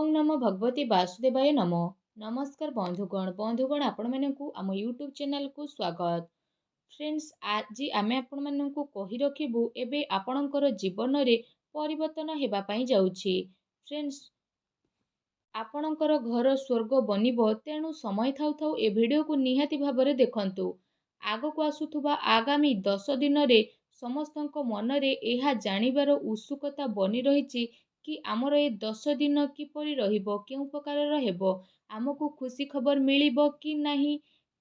ओं नमो भगवती वासुदेवाय नमो। नमस्कार बंधुगण आपण मानकु आम यूट्यूब चैनल को स्वागत। फ्रेंड्स आज आमे आपण मानकु कहि रखिबु एबे आपणकर जीवन रे परिवर्तन हेबा पई जाउछि। फ्रेंड्स आपणकर घर स्वर्ग बनिबो तेणु समय थाउ थाउ ए वीडियो को निहाती भाबरे देखंतु। आगो को आसुथुबा आगामी 10 दिन रे समस्तक मन रे एहा जानिबार उत्सुकता बनी रहिछि कि आमर ए 10 दिन किपरि रहिबो, केउ प्रकारर हेबो, आमको खुशी खबर मिलिबो कि नाही,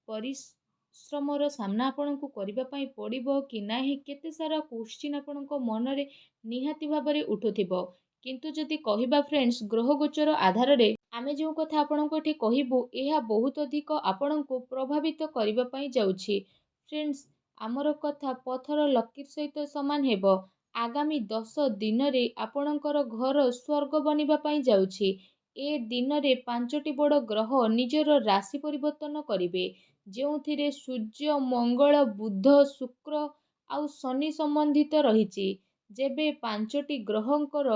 परिश्रमर सामना आपणको करिबा पई पड़िबो कि नाही, केते सारा क्वेश्चन आपणको मन रे निहाती भाबरे उठुथिबो। किंतु जदि कहिबा फ्रेंड्स ग्रह गोचर आधार रे आमे जो कथा आपणको एठी कहिबु एहा बहुत अधिक आपणको प्रभावित करिबा पई जाउछि। फ्रेंड्स आमर कथा पथर लकीर सहित समान हेबो। आगामी 10 दिन रे आपणकर घर स्वर्ग बनिबा पई जाउछि। ए दिन रे 5टी बड़ ग्रह निजर राशि परिवर्तन करिवे, जेउथिरे सूर्य, मंगल, बुध, शुक्र आउ शनि संबंधित रहिछि। जेबे 5टी ग्रहंकर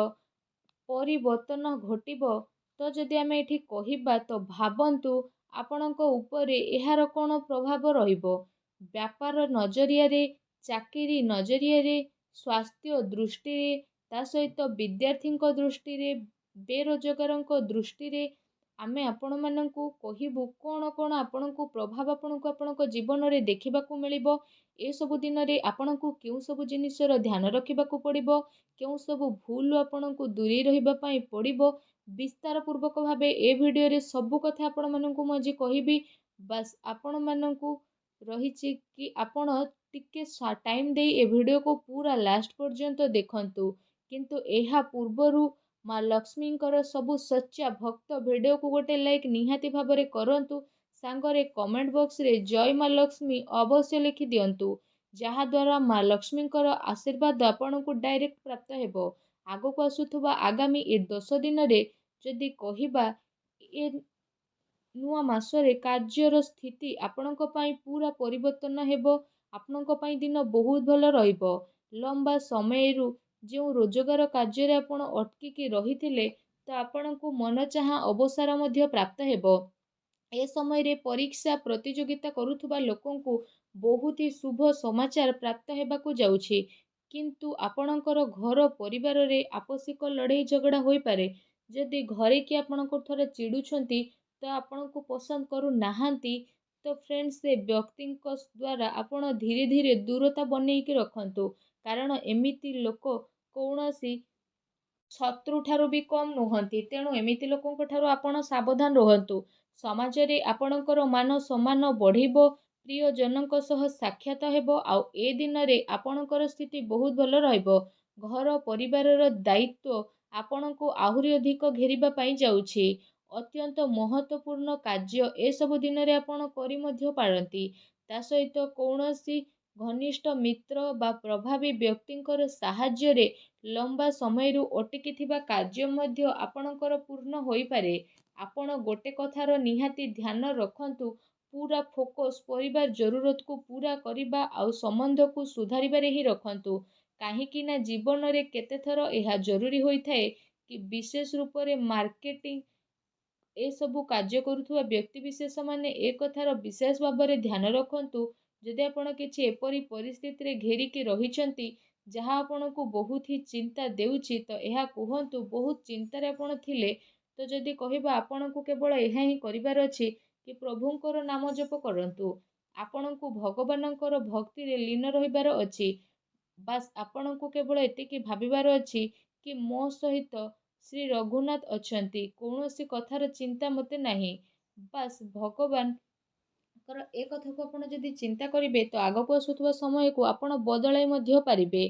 परिवर्तन घटिबो तो जदि आमे एठी कहिबा तो भाबंतु आपणक उपरे एहार कोन प्रभाव रहिबो। व्यापार नजरिया रे, चाकरी नजरिया रे, स्वास्थ्य दृष्टि रे, ता सहित विद्यार्थी दृष्टि रे, बेरोजगार दृष्टि रे आमे आपण मानकु कहिबु कोन कोन आपणकु प्रभाव आपणक जीवन रे देखिबाकू मिलिबो। ए सबु दिन रे आपणकु केउ सबु जिनिसर ध्यान रखिबाकू पड़िबो, केउ सबु भूल आपणकु दूरी रहिबा पई पड़िबो। विस्तार पूर्वक भाबे ए वीडियो रे सबु कथा आपण मानकु मजी कहिबी। बस आपण मानकु रहिछि कि आपण टिके टाइम देई ए वीडियो को पूरा लास्ट पर्यंत देखंतु। किंतु एहा पूर्वरु माँ लक्ष्मींकर सबु सच्चा भक्त वीडियो को गोटे लाइक निहाती भाबरे करंतु। सांगरे कमेंट बॉक्स रे जय माँ लक्ष्मी अवश्य लिखि दियंतु, जहा द्वारा माँ लक्ष्मींकर आशीर्वाद आपनकु डायरेक्ट प्राप्त हेबो। आगो को आसुथुबा आगामी ए 10 दिन रे जदि कहिबा ए नुआ मासरे कार्यर स्थिति आपणक पई पूरा परिवर्तन हेबो। आपणक पई दिन बहुत भल रहिबो। लंबा समयरु जो रोजगार कार्य रे आपण अटकी रहिथिले तो आपणकु मन चाहा अवसर मध्य प्राप्त हेबो। ए समय रे परीक्षा प्रतियोगिता करुथुबा लोकंकु बहुत ही शुभ समाचार प्राप्त हेबाकू जाउछि। किंतु आपणकर घर परिवार रे आपसिक लड़ाई झगड़ा होई पारे। जदि घरे कि आपणकर थोड़े चिडुछंती तो आपणकु पसंद करू नाहांती तो फ्रेंड्स से व्यक्ति द्वारा आपण धीरे धीरे दूरता बनेइकी रखंतु। कारण एमिति लोक कौनसी शत्रु ठारू भी कम नुहंती, तेणु एमिति लोकंक ठारू आपण सावधान रहंतु। समाज रे आपणकर मान सम्मान बढ़िबो, प्रिय जनक सह साक्षात हेबो। आउ ए दिन रे आपणकर स्थिति बहुत भल रहइबो। घर परिवारर दायित्व आपणको आहुरी अधिक घेरिबा पई जाउछि। अत्यंत महत्वपूर्ण कार्य ए सब दिन रे आपण करि मध्य पारंती। ता सहित कौनसी घनिष्ठ मित्र बा प्रभावी व्यक्तिंकर साहाय्य रे लंबा समयरु अटकी थिबा कार्य मध्य आपणकर पूर्ण होई पारे। आपण गोटे कथार निहाती ध्यान रखंतु, पूरा फोकस परिवार जरूरत को पूरा करिबा आउ संबंध को सुधारिबारे ही रखंतु। काहेकि ना जीवन रे केते थर एहा जरूरी होई थाए कि विशेष रूप रे मार्केटिंग ए सबु कार्य करुथुवा व्यक्ति विशेष माने ए कथार विशेष भाबरे ध्यान रखंतु। जदि आपण किछि एपरि परिस्थिति रे घेरिकी रहिचंती जहा आपणको बहुत ही चिंता देउछि तो एहा कुहंतु बहुत चिंता रे आपण थिले तो जदि कहिबा आपणको केवल एहा ही करिबार अछि कि प्रभुंकर नाम जप करंतु। आपणको भगवानंकर भक्ति रे लीन रहिबार अछि। बास आपणको केवल एतिकी भाबिबार अछि कि मो सहित श्री रघुनाथ अछंती, कौनसी कथार चिंता मते नाही। बास भगवान कर ए कथा को आपण जदि चिंता करिवे तो आगो को आसुथुवा समय को आपण बदलाई मध्य पारिबे।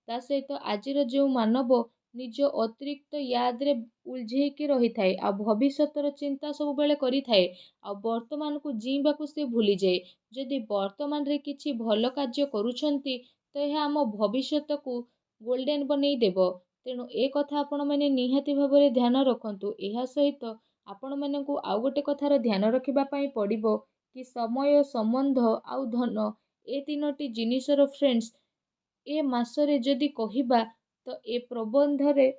ता सहित आजिर जो मानव निज अतिरिक्त याद रे उलझेकी रही थाए आ भविष्यतर चिंता सब बेले करी थाए आ वर्तमान को जीवा को से भूली जाए। जदि वर्तमान रे किछि भल कार्य करूछंती तो यह आम भविष्यत को गोल्डन बनेई देबो। तेणु ए कथा आपण माने निहाती भाबरे ध्यान रखंतु। एहा सहित आपण मानकु आउ गोटे कथार ध्यान रखिबा पई पड़िबो कि समय, संबंध आउ धन ए तीनोटी जिनिसर फ्रेंड्स ए मासरे जदि कहिबा तो ए प्रबंध रे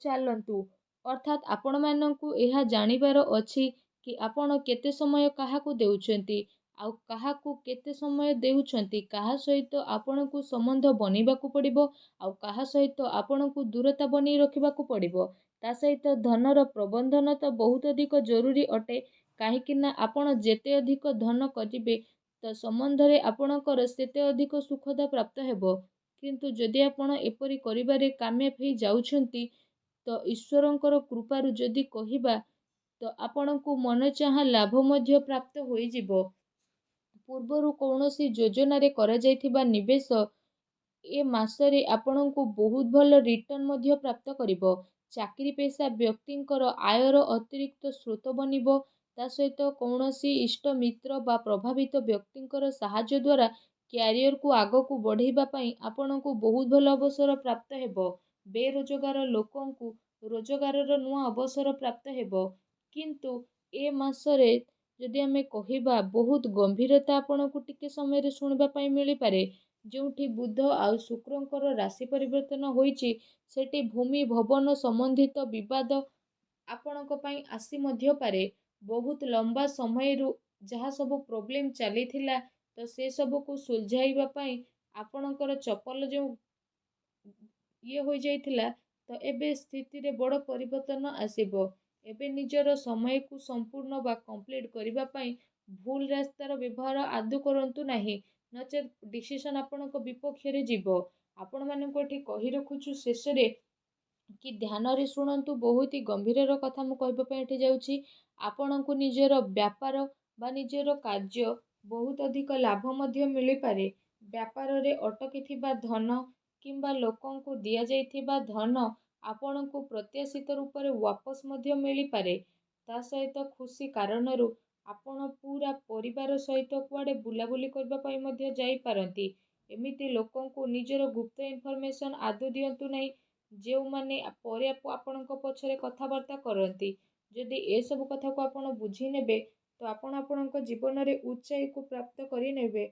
चलंतु। ଅର୍ଥାତ୍ ଆପଣମାନଙ୍କୁ ଏହା ଜାଣିବାର ଅଛି କି ଆପଣ କେତେ ସମୟ କାହାକୁ ଦେଉଛନ୍ତି, ଆଉ କାହାକୁ କେତେ ସମୟ ଦେଉଛନ୍ତି, କାହା ସହିତ ଆପଣଙ୍କୁ ସମ୍ବନ୍ଧ ବନେଇବାକୁ ପଡ଼ିବ, ଆଉ କାହା ସହିତ ଆପଣଙ୍କୁ ଦୂରତା ବନେଇ ରଖିବାକୁ ପଡ଼ିବ। ତା ସହିତ ଧନର ପ୍ରବନ୍ଧନ ତ ବହୁତ ଅଧିକ ଜରୁରୀ ଅଟେ, କାହିଁକି ନା ଆପଣ ଯେତେ ଅଧିକ ଧନ କରିବେ ତ ସମ୍ବନ୍ଧରେ ଆପଣଙ୍କର ସେତେ ଅଧିକ ସୁଖତା ପ୍ରାପ୍ତ ହେବ। କିନ୍ତୁ ଯଦି ଆପଣ ଏପରି କରିବାରେ କାମୟାବ ହେଇ ଯାଉଛନ୍ତି, ତ ଈଶ୍ୱରଙ୍କର କୃପାରୁ ଯଦି କହିବା ତ ଆପଣଙ୍କୁ ମନଚାହା ଲାଭ ମଧ୍ୟ ପ୍ରାପ୍ତ ହୋଇଯିବ। ପୂର୍ବରୁ କୌଣସି ଯୋଜନାରେ କରାଯାଇଥିବା ନିବେଶ ଏ ମାସରେ ଆପଣଙ୍କୁ ବହୁତ ଭଲ ରିଟର୍ଣ୍ଣ ମଧ୍ୟ ପ୍ରାପ୍ତ କରିବ। ଚାକିରି ପେଶା ବ୍ୟକ୍ତିଙ୍କର ଆୟର ଅତିରିକ୍ତ ସ୍ରୋତ ବନିବ। ତା ସହିତ କୌଣସି ଇଷ୍ଟ ମିତ୍ର ବା ପ୍ରଭାବିତ ବ୍ୟକ୍ତିଙ୍କର ସାହାଯ୍ୟ ଦ୍ୱାରା କ୍ୟାରିୟରକୁ ଆଗକୁ ବଢ଼େଇବା ପାଇଁ ଆପଣଙ୍କୁ ବହୁତ ଭଲ ଅବସର ପ୍ରାପ୍ତ ହେବ। ବେରୋଜଗାର ଲୋକଙ୍କୁ ରୋଜଗାରର ନୂଆ ଅବସର ପ୍ରାପ୍ତ ହେବ। କିନ୍ତୁ ଏ ମାସରେ ଯଦି ଆମେ କହିବା ବହୁତ ଗମ୍ଭୀରତା ଆପଣଙ୍କୁ ଟିକେ ସମୟରେ ଶୁଣିବା ପାଇଁ ମିଳିପାରେ। ଯେଉଁଠି ବୁଧ ଆଉ ଶୁକ୍ରଙ୍କର ରାଶି ପରିବର୍ତ୍ତନ ହୋଇଛି, ସେଠି ଭୂମି ଭବନ ସମ୍ବନ୍ଧିତ ବିବାଦ ଆପଣଙ୍କ ପାଇଁ ଆସି ମଧ୍ୟ ପାରେ। ବହୁତ ଲମ୍ବା ସମୟରୁ ଯାହା ସବୁ ପ୍ରୋବ୍ଲେମ୍ ଚାଲିଥିଲା, ତ ସେ ସବୁକୁ ସୁଲଝାଇବା ପାଇଁ ଆପଣଙ୍କର ଚପଲ ଯେଉଁ ହୋଇଯାଇଥିଲା, ତ ଏବେ ସ୍ଥିତିରେ ବଡ଼ ପରିବର୍ତ୍ତନ ଆସିବ। ଏବେ ନିଜର ସମୟକୁ ସମ୍ପୂର୍ଣ୍ଣ ବା କମ୍ପ୍ଲିଟ୍ କରିବା ପାଇଁ ଭୁଲ ରାସ୍ତାର ବ୍ୟବହାର ଆଦୌ କରନ୍ତୁ ନାହିଁ, ନଚେତ୍ ଡିସିସନ୍ ଆପଣଙ୍କ ବିପକ୍ଷରେ ଯିବ। ଆପଣମାନଙ୍କୁ ଏଠି କହି ରଖୁଛୁ ଶେଷରେ କି ଧ୍ୟାନରେ ଶୁଣନ୍ତୁ, ବହୁତ ହି ଗମ୍ଭୀରର କଥା ମୁଁ କହିବା ପାଇଁ ଏଠି ଯାଉଛି। ଆପଣଙ୍କୁ ନିଜର ବ୍ୟାପାର ବା ନିଜର କାର୍ଯ୍ୟ ବହୁତ ଅଧିକ ଲାଭ ମଧ୍ୟ ମିଳିପାରେ। ବ୍ୟାପାରରେ ଅଟକିଥିବା ଧନ କିମ୍ବା ଲୋକଙ୍କୁ ଦିଆଯାଇଥିବା ଧନ ଆପଣଙ୍କୁ ପ୍ରତ୍ୟାଶିତ ରୂପରେ ୱାପସ ମଧ୍ୟ ମିଳିପାରେ। ତା ସହିତ ଖୁସି କାରଣରୁ ଆପଣ ପୁରା ପରିବାର ସହିତ କୁଆଡ଼େ ବୁଲାବୁଲି କରିବା ପାଇଁ ମଧ୍ୟ ଯାଇପାରନ୍ତି। ଏମିତି ଲୋକଙ୍କୁ ନିଜର ଗୁପ୍ତ ଇନଫର୍ମେସନ୍ ଆଦୌ ଦିଅନ୍ତୁ ନାହିଁ, ଯେଉଁମାନେ ପରେ ଆପଣଙ୍କ ପଛରେ କଥାବାର୍ତ୍ତା କରନ୍ତି। ଯଦି ଏସବୁ କଥାକୁ ଆପଣ ବୁଝି ନେବେ, ତ ଆପଣ ଆପଣଙ୍କ ଜୀବନରେ ଉଚ୍ଚାଇକୁ ପ୍ରାପ୍ତ କରିନେବେ।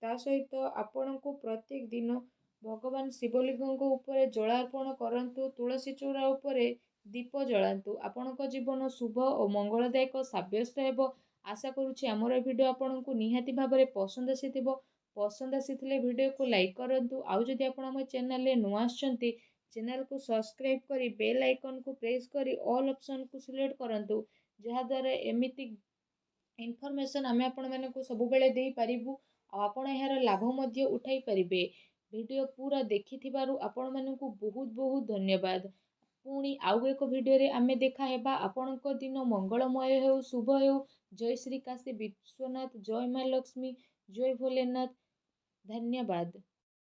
ତା ସହିତ ଆପଣଙ୍କୁ ପ୍ରତ୍ୟେକ ଦିନ ଭଗବାନ ଶିବଲିଙ୍ଗଙ୍କ ଉପରେ ଜଳାର୍ପଣ କରନ୍ତୁ, ତୁଳସୀ ଚଉରା ଉପରେ ଦୀପ ଜଳାନ୍ତୁ। ଆପଣଙ୍କ ଜୀବନ ଶୁଭ ଓ ମଙ୍ଗଳଦାୟକ ସାବ୍ୟସ୍ତ ହେବ। ଆଶା କରୁଛି ଆମର ଏ ଭିଡ଼ିଓ ଆପଣଙ୍କୁ ନିହାତି ଭାବରେ ପସନ୍ଦ ଆସିଥିବ। ପସନ୍ଦ ଆସିଥିଲେ ଭିଡ଼ିଓକୁ ଲାଇକ୍ କରନ୍ତୁ। ଆଉ ଯଦି ଆପଣ ଆମ ଚ୍ୟାନେଲରେ ନୂଆ ଆସିଛନ୍ତି, ଚ୍ୟାନେଲକୁ ସବସ୍କ୍ରାଇବ୍ କରି ବେଲ୍ ଆଇକନ୍କୁ ପ୍ରେସ୍ କରି ଅଲ୍ ଅପସନ୍କୁ ସିଲେକ୍ଟ କରନ୍ତୁ, ଯାହାଦ୍ୱାରା ଏମିତି ଇନଫର୍ମେସନ୍ ଆମେ ଆପଣମାନଙ୍କୁ ସବୁବେଳେ ଦେଇପାରିବୁ, ଆଉ ଆପଣ ଏହାର ଲାଭ ମଧ୍ୟ ଉଠାଇ ପାରିବେ। ଭିଡ଼ିଓ ପୁରା ଦେଖିଥିବାରୁ ଆପଣମାନଙ୍କୁ ବହୁତ ବହୁତ ଧନ୍ୟବାଦ। ପୁଣି ଆଉ ଏକ ଭିଡ଼ିଓରେ ଆମେ ଦେଖା ହେବା। ଆପଣଙ୍କ ଦିନ ମଙ୍ଗଳମୟ ହେଉ, ଶୁଭ ହେଉ। ଜୟ ଶ୍ରୀ କାଶୀ ବିଶ୍ୱନାଥ, ଜୟ ମା ଲକ୍ଷ୍ମୀ, ଜୟ ଭୋଲେନାଥ। ଧନ୍ୟବାଦ।